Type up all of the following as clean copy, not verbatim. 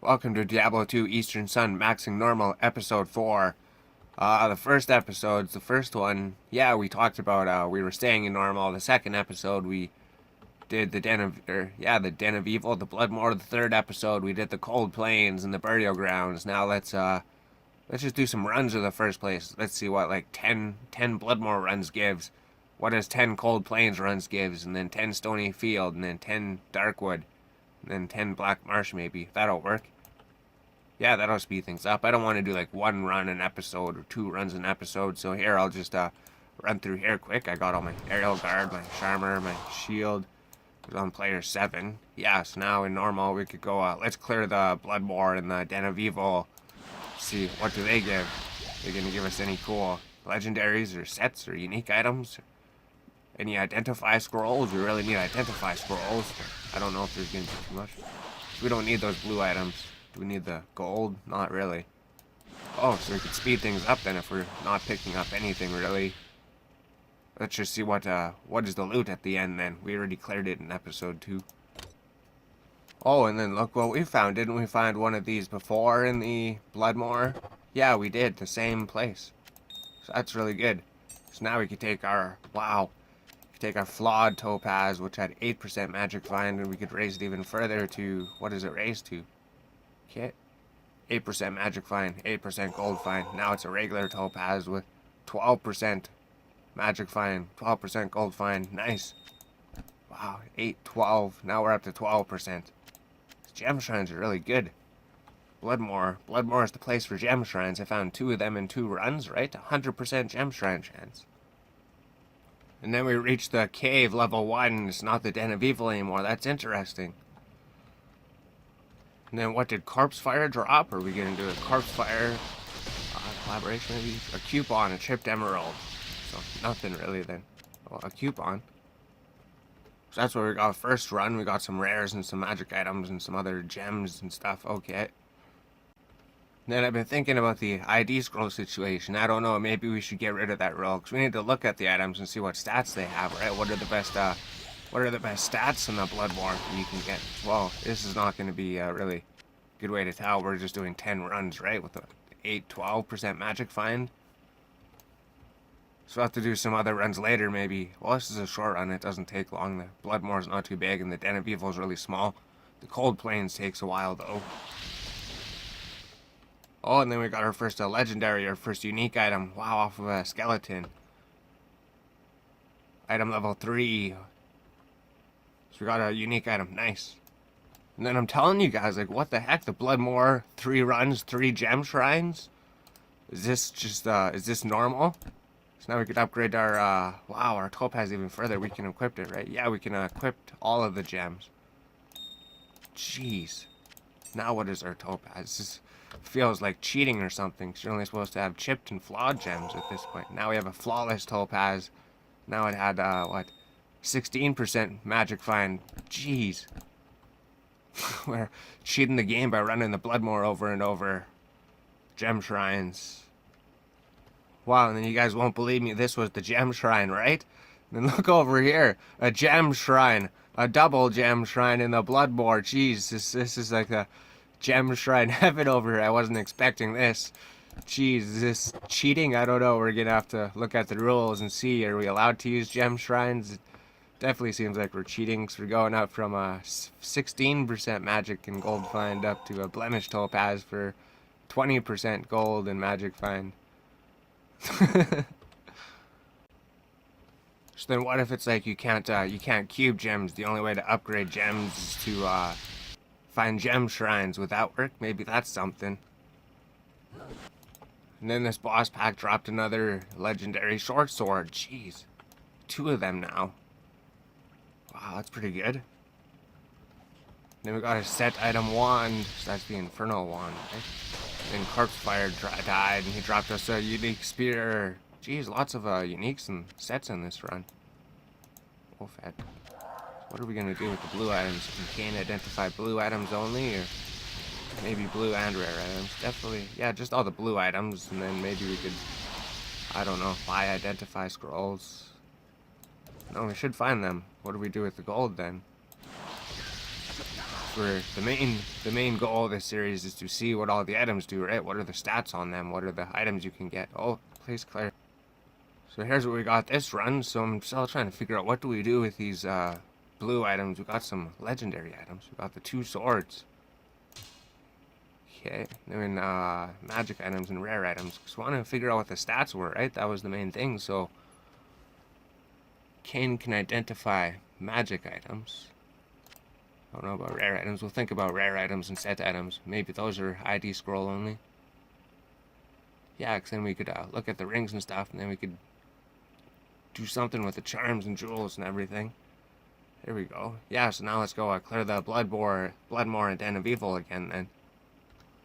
Welcome to Diablo 2 Eastern Sun Maxing Normal Episode 4. The first episode's the first one. Yeah, we talked about, we were staying in normal. The second episode, we did the Den of, the Den of Evil, the Bloodmoor. The third episode, we did the Cold Plains and the Burial Grounds. Now let's just do some runs of the first place. Let's see what, like, 10 Bloodmoor runs gives. What does 10 Cold Plains runs gives, and then 10 Stony Field, and then 10 Darkwood, and then 10 Black Marsh maybe. That'll work. Yeah, that'll speed things up. I don't want to do like one run an episode or two runs an episode. So here, I'll just run through here quick. I got all my aerial guard, my charmer, my shield. It was on player 7. Yeah, so now in normal we could go, let's clear the Bloodmoor and the Den of Evil. See, what do they give? They're going to give us any cool legendaries or sets or unique items? Any identify scrolls? We really need identify scrolls. I don't know if there's going to be too much. We don't need those blue items. Do we need the gold? Not really. Oh, so we could speed things up then if we're not picking up anything really. Let's just see what is the loot at the end then. We already cleared it in episode 2. Oh, and then look what we found. Didn't we find one of these before in the Bloodmoor? Yeah, we did. The same place. So that's really good. So now we could take our, wow. We could take our flawed topaz, which had 8% magic find, and we could raise it even further to, what does it raise to? Okay, 8% magic find, 8% gold find. Now it's a regular topaz with 12% magic find, 12% gold find. Nice. Wow, 8, 12. Now we're up to 12%. These gem shrines are really good. Bloodmoor is the place for gem shrines. I found 2 of them in 2 runs, right? 100% gem shrine chance. And then we reached the cave level 1. It's not the Den of Evil anymore. That's interesting. And then what did Corpse Fire drop? Are we going to do a Corpse Fire collaboration maybe? A coupon, a chipped emerald. So nothing really then. Well, a coupon. So that's where we got first run. We got some rares and some magic items and some other gems and stuff. Okay. And then I've been thinking about the ID scroll situation. I don't know, maybe we should get rid of that rule. Because we need to look at the items and see what stats they have, right? What are the best stats in the Bloodmoor you can get? Well, this is not going to be a really good way to tell. We're just doing 10 runs, right? With a 12% magic find. So we'll have to do some other runs later, maybe. Well, this is a short run. It doesn't take long. The Bloodmoor is not too big, and the Den of Evil is really small. The Cold Plains takes a while, though. Oh, and then we got our first legendary, our first unique item. Wow, off of a skeleton. Item level 3. So we got a unique item. Nice. And then I'm telling you guys, like, what the heck? The Bloodmoor, 3 runs, 3 gem shrines? Is this just, is this normal? So now we could upgrade our, wow, our topaz even further. We can equip it, right? Yeah, we can equip all of the gems. Jeez. Now what is our topaz? This feels like cheating or something. You're only supposed to have chipped and flawed gems at this point. Now we have a flawless topaz. Now it had, what? 16% magic find. Jeez. We're cheating the game by running the Bloodmoor over and over. Gem shrines. Wow, and then you guys won't believe me. This was the gem shrine, right? And then look over here. A gem shrine. A double gem shrine in the Bloodmoor. Jeez, this is like a gem shrine heaven over here. I wasn't expecting this. Jeez, is this cheating? I don't know. We're going to have to look at the rules and see. Are we allowed to use gem shrines? Definitely seems like we're cheating, because we're going up from a 16% magic and gold find up to a blemished topaz for 20% gold and magic find. So then what if it's like you can't cube gems? The only way to upgrade gems is to find gem shrines. Would that work? Maybe that's something. And then this boss pack dropped another legendary short sword. Jeez. 2 of them now. Wow, that's pretty good. Then we got a set item wand. So that's the infernal wand, right? Then Corpse Fire died, and he dropped us a unique spear. Jeez, lots of uniques and sets in this run. Wolfhead. What are we going to do with the blue items? Can we identify blue items only, or maybe blue and rare items? Definitely, yeah, just all the blue items, and then maybe we could, I don't know, buy identify scrolls. No, we should find them. What do we do with the gold then? we're the main goal of this series is to see what all the items do, right? What are the stats on them? What are the items you can get? Oh, please clear. So here's what we got this run. So I'm still trying to figure out what do we do with these blue items. We got some legendary items. We got the 2 swords. Okay, then magic items and rare items. Because we want to figure out what the stats were, right? That was the main thing. So Kane can identify magic items. I don't know about rare items. We'll think about rare items and set items. Maybe those are ID scroll only. Yeah, because then we could look at the rings and stuff, and then we could do something with the charms and jewels and everything. There we go. Yeah, so now let's go clear the Bloodmoor and Den of Evil again then.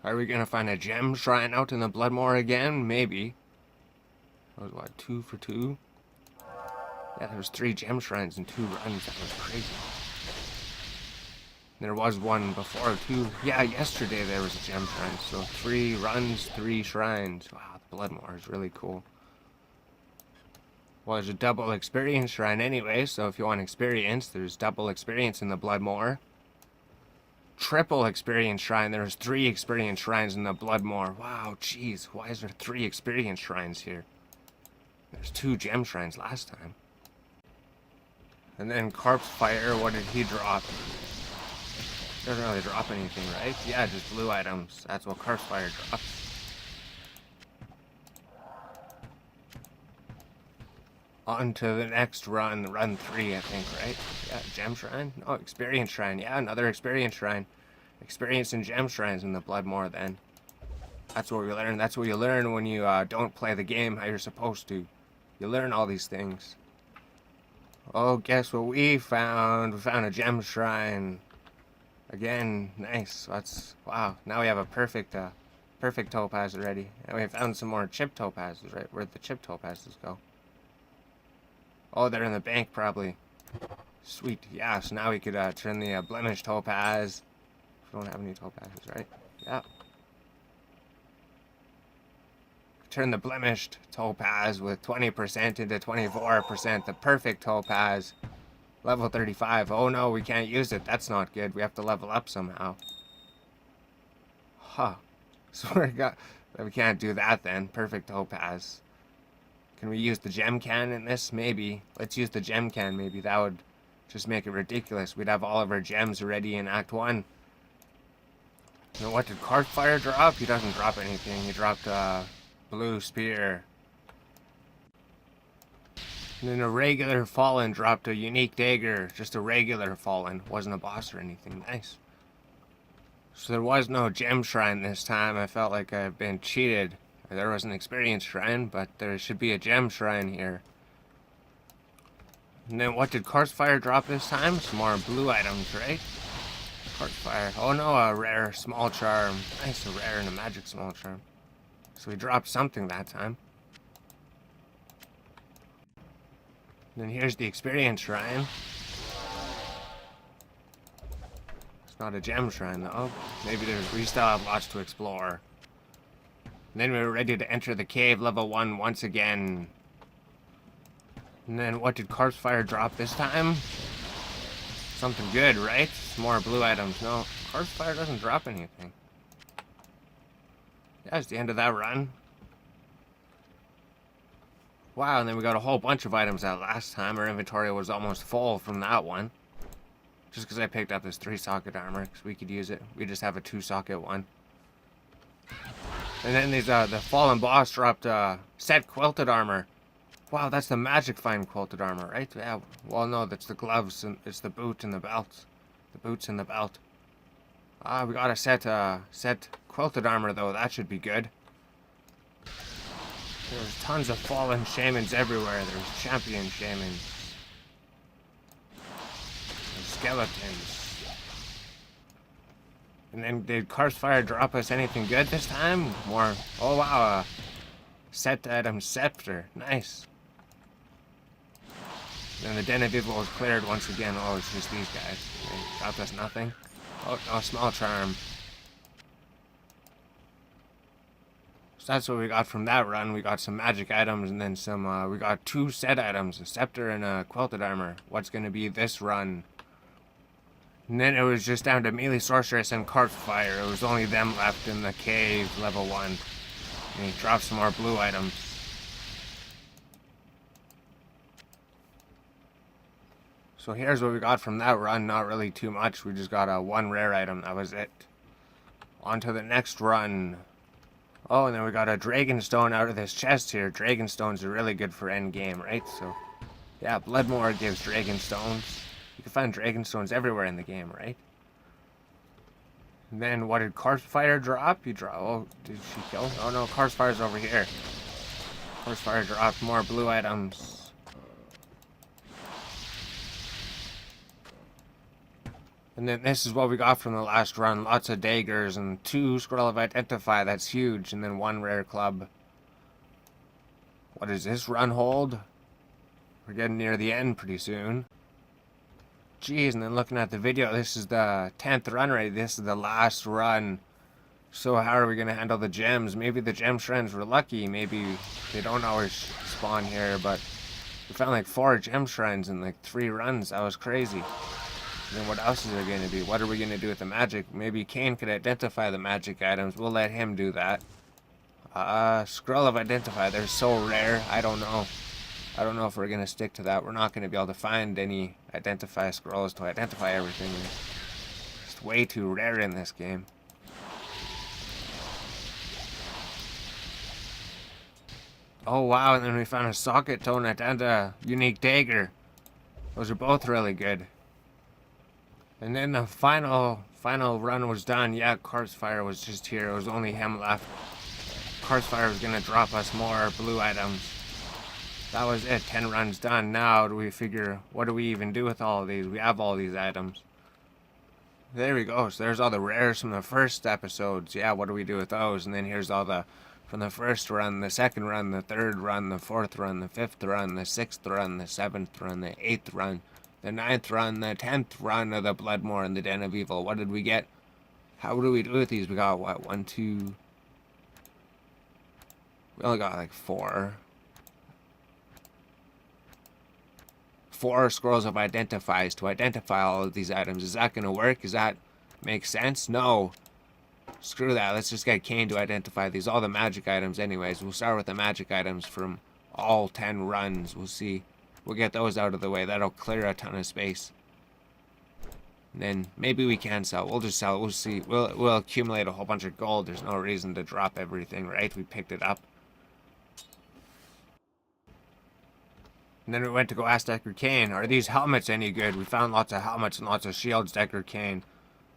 Are we going to find a gem shrine out in the Bloodmoor again? Maybe. That was what, 2 for 2? Yeah, there was 3 gem shrines in 2 runs. That was crazy. There was one before too. Yeah, yesterday there was a gem shrine. So 3 runs, 3 shrines. Wow, the Bloodmoor is really cool. Well, there's a double experience shrine anyway, so if you want experience, there's double experience in the Bloodmoor. Triple experience shrine, there's 3 experience shrines in the Bloodmoor. Wow, jeez, why is there 3 experience shrines here? There's 2 gem shrines last time. And then Corpse Fire, what did he drop? Doesn't really drop anything, right? Yeah, just blue items. That's what Corpse Fire drops. On to the next run, run 3, I think, right? Yeah, gem shrine? No, experience shrine. Yeah, another experience shrine. Experience in gem shrines in the Bloodmoor then. That's what we learn. That's what you learn when you don't play the game how you're supposed to. You learn all these things. Oh, guess what we found? We found a gem shrine. Again, nice. That's, wow. Now we have a perfect topaz already. And we found some more chip topazes, right? Where'd the chip topazes go? Oh, they're in the bank, probably. Sweet. Yeah, so now we could turn the blemished topaz. We don't have any topazes, right? Yeah. Turn the blemished topaz with 20% into 24%. The perfect topaz. Level 35. Oh no, we can't use it. That's not good. We have to level up somehow. Huh. So we can't do that then. Perfect topaz. Can we use the gem can in this? Maybe. Let's use the gem can, maybe. That would just make it ridiculous. We'd have all of our gems already in Act 1. Now, what did Corpse Fire drop? He doesn't drop anything. He dropped a blue spear. And then a regular Fallen dropped a unique dagger. Just a regular Fallen. Wasn't a boss or anything. Nice. So there was no gem shrine this time. I felt like I've been cheated. There was an experience shrine, but there should be a gem shrine here. And then what did Corpse Fire drop this time? Some more blue items, right? Corpse Fire. Oh no, a rare small charm. Nice, a rare and a magic small charm. So we dropped something that time. And then here's the experience shrine. It's not a gem shrine though. Maybe we still have lots to explore. And then we were ready to enter the cave level 1 once again. And then what did Corpse Fire drop this time? Something good, right? Some more blue items. No, Corpse Fire doesn't drop anything. Yeah, it's the end of that run. Wow, and then we got a whole bunch of items that last time. Our inventory was almost full from that one. Just because I picked up this 3-socket armor, because we could use it. We just have a 2-socket one. And then these, the Fallen Boss dropped set quilted armor. Wow, that's the Magic Find quilted armor, right? Yeah, well, no, that's the gloves, and it's the boot and the belt. The boots and the belt. We got a set quilted armor, though. That should be good. There's tons of Fallen Shamans everywhere. There's champion Shamans. There's skeletons. And then did Corpse Fire drop us anything good this time? More. Oh wow, set item scepter. Nice. Then the Den of Evil was cleared once again. Oh, it's just these guys. They dropped us nothing. Oh, no, small charm. So that's what we got from that run. We got some magic items and then some, we got 2 set items, a scepter and a quilted armor. What's going to be this run? And then it was just down to Melee Sorceress and Corpse Fire. It was only them left in the cave, level 1. And he dropped some more blue items. So here's what we got from that run. Not really too much. We just got a 1 rare item. That was it. On to the next run. Oh, and then we got a Dragonstone out of this chest here. Dragonstones are really good for endgame, right? So, yeah, Bloodmore gives Dragonstones. You can find Dragonstones everywhere in the game, right? And then what did Corpse Fire drop? Oh, did she kill? Oh no, Corpse Fire's over here. Corpse Fire dropped more blue items. And then this is what we got from the last run. Lots of daggers and 2 Scroll of Identify. That's huge. And then 1 rare club. What does this run hold? We're getting near the end pretty soon. Jeez, and then looking at the video, this is the 10th run right? This is the last run. So how are we going to handle the gems? Maybe the gem shrines were lucky. Maybe they don't always spawn here, but we found like 4 gem shrines in like 3 runs. That was crazy. Then what else is there going to be? What are we going to do with the magic? Maybe Kane could identify the magic items. We'll let him do that. Scroll of Identify. They're so rare. I don't know. I don't know if we're going to stick to that. We're not going to be able to find any Identify scrolls to identify everything. It's way too rare in this game. Oh wow, and then we found a Socket Tonet and a Unique Dagger. Those are both really good. And then the final run was done. Yeah, Corpse Fire was just here. It was only him left. Corpse Fire was going to drop us more blue items. That was it. 10 runs done. Now do we figure, what do we even do with all of these? We have all these items. There we go. So there's all the rares from the first episodes. Yeah, what do we do with those? And then here's all the, from the first run, the second run, the third run, the fourth run, the fifth run, the sixth run, the seventh run, the eighth run, the 9th run, the 10th run of the Bloodmore and the Den of Evil. What did we get? How do we do with these? We got, what, 1, 2... We only got, like, 4. 4 scrolls of identifies to identify all of these items. Is that going to work? Does that make sense? No. Screw that. Let's just get Kane to identify these. All the magic items anyways. We'll start with the magic items from all 10 runs. We'll see. We'll get those out of the way. That'll clear a ton of space. And then maybe we can sell. We'll just sell. We'll see. We'll accumulate a whole bunch of gold. There's no reason to drop everything, right? We picked it up. And then we went to go ask Deckard Cain, are these helmets any good? We found lots of helmets and lots of shields, Deckard Cain.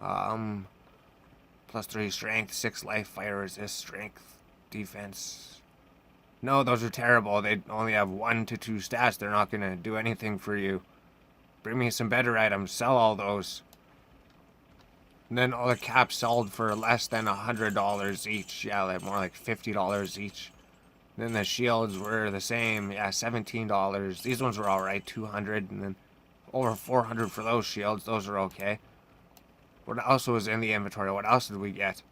Plus 3 strength, 6 life, fire resist, strength, defense. No, those are terrible. They only have 1 to 2 stats. They're not going to do anything for you. Bring me some better items. Sell all those. And then all the caps sold for less than $100 each. Yeah, like more like $50 each. And then the shields were the same. Yeah, $17. These ones were alright, $200. And then over $400 for those shields. Those are okay. What else was in the inventory? What else did we get?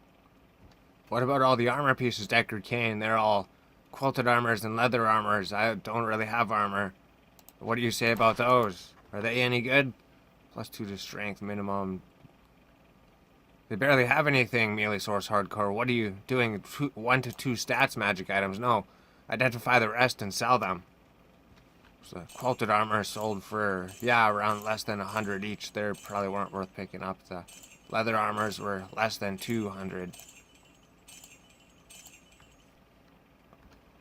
What about all the armor pieces, Deckard Cain? They're all quilted armors and leather armors. I don't really have armor. What do you say about those? Are they any good? Plus 2 to strength minimum. They barely have anything, Melee Source Hardcore. What are you doing? 1 to 2 stats magic items? No. Identify the rest and sell them. So quilted armor sold for, yeah, around less than 100 each. They probably weren't worth picking up. The leather armors were less than 200.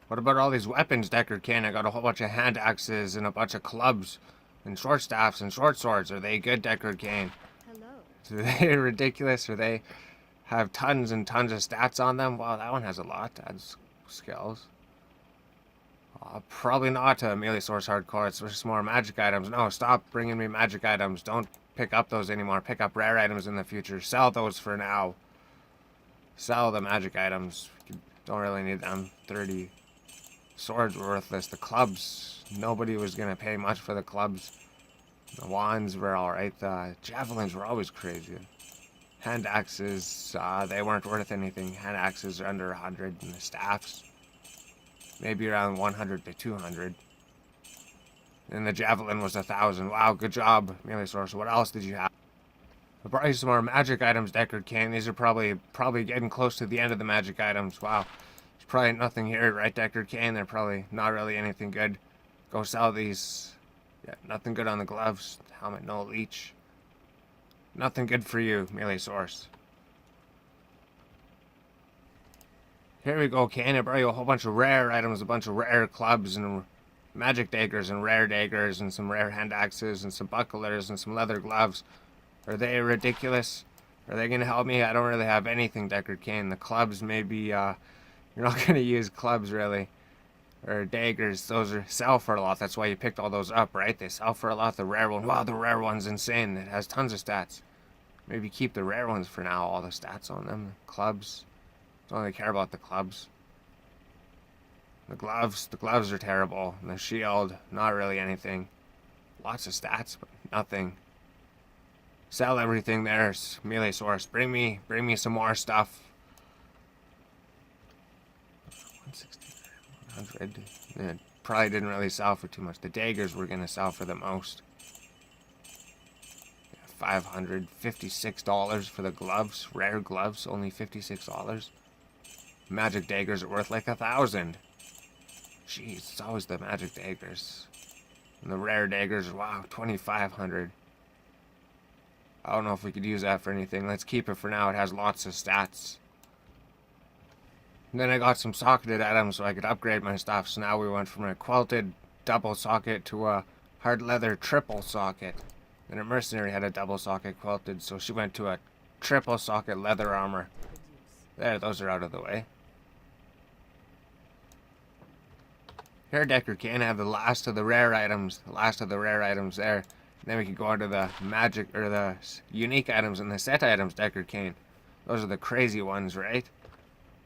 What about all these weapons, Deckard Cain? I got a whole bunch of hand axes and a bunch of clubs and short staffs and short swords. Are they good, Deckard Cain? Hello. Are they ridiculous? Or they have tons and tons of stats on them? Wow, that one has a lot. Adds skills. Probably not a Melee Source Hardcore. It's just more magic items. No, stop bringing me magic items. Don't pick up those anymore. Pick up rare items in the future. Sell those for now. Sell the magic items. You don't really need them. 30 swords were worthless. The clubs, nobody was going to pay much for the clubs. The wands were alright. The javelins were always crazy. Hand axes, they weren't worth anything. Hand axes are under 100. And the staffs, maybe around 100 to 200. And the javelin was 1,000. Wow, good job, Melee Source. What else did you have? Probably some more magic items, Deckard Cain. These are probably getting close to the end of the magic items. Wow. There's probably nothing here, right, Deckard Cain? They're probably not really anything good. Go sell these. Yeah, nothing good on the gloves. Helmet, no leech. Nothing good for you, melee source. Here we go, Cain. I brought you a whole bunch of rare items, a bunch of rare clubs and magic daggers and rare daggers and some rare hand axes and some bucklers and some leather gloves. Are they ridiculous? Are they going to help me? I don't really have anything, Deckard Cain. The clubs, maybe, you're not going to use clubs, really. Or daggers, those are sell for a lot. That's why you picked all those up, right? They sell for a lot. The rare one, wow, the rare one's insane. It has tons of stats. Maybe keep the rare ones for now, all the stats on them. Clubs, don't really care about the clubs. The gloves are terrible. And the shield, not really anything. Lots of stats, but nothing. Sell everything there, melee source. Bring me some more stuff. 160, 100. It probably didn't really sell for too much. The daggers were gonna sell for the most. Yeah, $556 for the gloves. Rare gloves, only $56. Magic daggers are worth like 1,000. Jeez, it's always the magic daggers. And the rare daggers, wow, 2,500. I don't know if we could use that for anything. Let's keep it for now. It has lots of stats. And then I got some socketed items so I could upgrade my stuff. So now we went from a quilted double socket to a hard leather triple socket. And a mercenary had a double socket quilted, so she went to a triple socket leather armor. There, those are out of the way. Here, Deckard Cain, have the last of the rare items. The last of the rare items there. Then we can go on to the magic, or the unique items and the set items, Deckard Cain. Those are the crazy ones, right?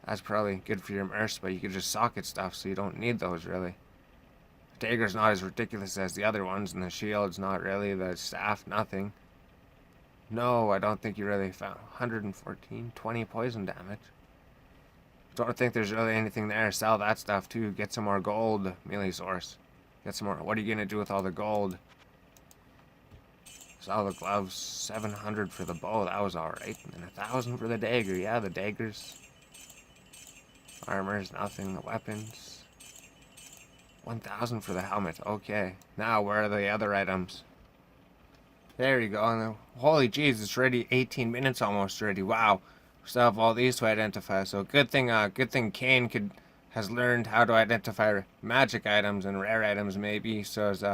That's probably good for your merce, but you could just socket stuff, so you don't need those, really. The dagger's not as ridiculous as the other ones, and the shield's not really. The staff, nothing. No, I don't think you really found 114, 20 poison damage. Don't think there's really anything there. Sell that stuff, too. Get some more gold, melee source. Get some more. What are you going to do with all the gold? Sell the gloves, 700 for the bow, that was alright. And then 1,000 for the dagger, yeah, the daggers. Armors, nothing, the weapons. 1,000 for the helmet, okay. Now, where are the other items? There you go, and holy jeez, it's already 18 minutes almost already, wow. We still have all these to identify, so good thing Cain has learned how to identify magic items and rare items maybe, so as,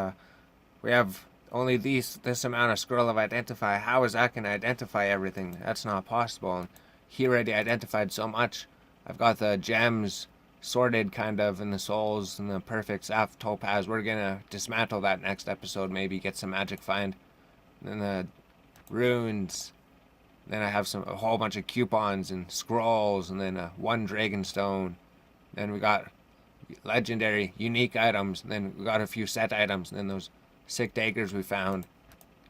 we have only this amount of scroll of identify. How is that going to identify everything? That's not possible. And he already identified so much. I've got the gems sorted kind of, and the souls and the perfect stuff, topaz. We're going to dismantle that next episode, maybe get some magic find. And then the runes. Then I have a whole bunch of coupons and scrolls, and then one dragon stone. Then we got legendary unique items, and then we got a few set items, and then those sick daggers we found.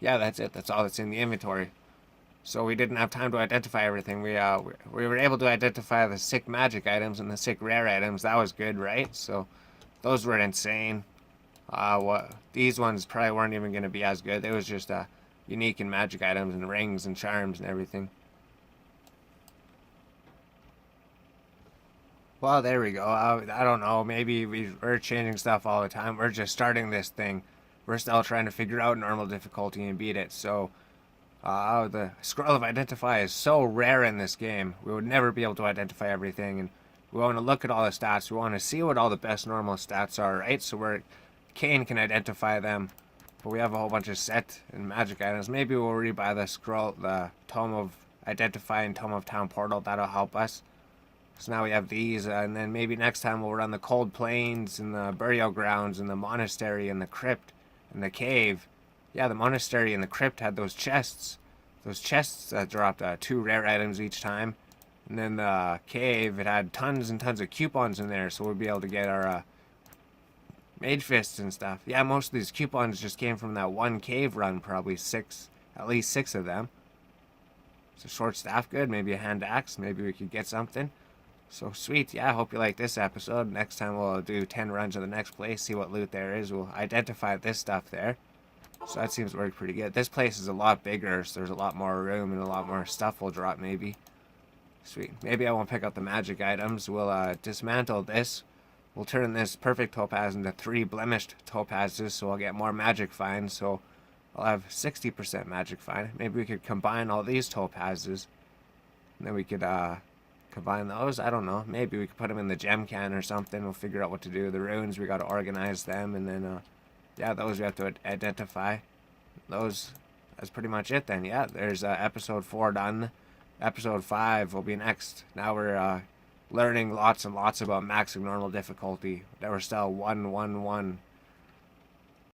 Yeah, that's it. That's all that's in the inventory. So we didn't have time to identify everything. We were able to identify the sick magic items and the sick rare items. That was good, right? So those were insane. These ones probably weren't even going to be as good. It was just unique and magic items and rings and charms and everything. Well, there we go. I don't know. Maybe we're changing stuff all the time. We're just starting this thing. We're still trying to figure out normal difficulty and beat it. So, the scroll of identify is so rare in this game. We would never be able to identify everything. And we want to look at all the stats. We want to see what all the best normal stats are, right? So Cain can identify them. But we have a whole bunch of set and magic items. Maybe we'll rebuy the scroll, the Tome of Identify and Tome of Town Portal. That'll help us. So now we have these, and then maybe next time we'll run the Cold Plains and the Burial Grounds and the Monastery and the Crypt and the Cave. Yeah, the Monastery and the Crypt had those chests. Those chests that dropped 2 rare items each time. And then the Cave, it had tons and tons of coupons in there, so we'll be able to get our Mage Fists and stuff. Yeah, most of these coupons just came from that one cave run, probably at least 6 of them. So short staff good, maybe a hand axe, maybe we could get something. So sweet, yeah, I hope you like this episode. Next time we'll do 10 runs of the next place, see what loot there is. We'll identify this stuff there. So that seems to work pretty good. This place is a lot bigger, so there's a lot more room and a lot more stuff will drop maybe. Sweet. Maybe I won't pick up the magic items. We'll dismantle this. We'll turn this perfect topaz into 3 blemished topazes, so I'll get more magic finds. So I'll have 60% magic find. Maybe we could combine all these topazes. And then we could combine those. I don't know. Maybe we could put them in the gem can or something. We'll figure out what to do. The runes, we got to organize them. And then, yeah, those we have to identify. Those, that's pretty much it then. Yeah, there's episode 4 done. Episode 5 will be next. Now we're learning lots and lots about maxing normal difficulty. We're still 1-1-1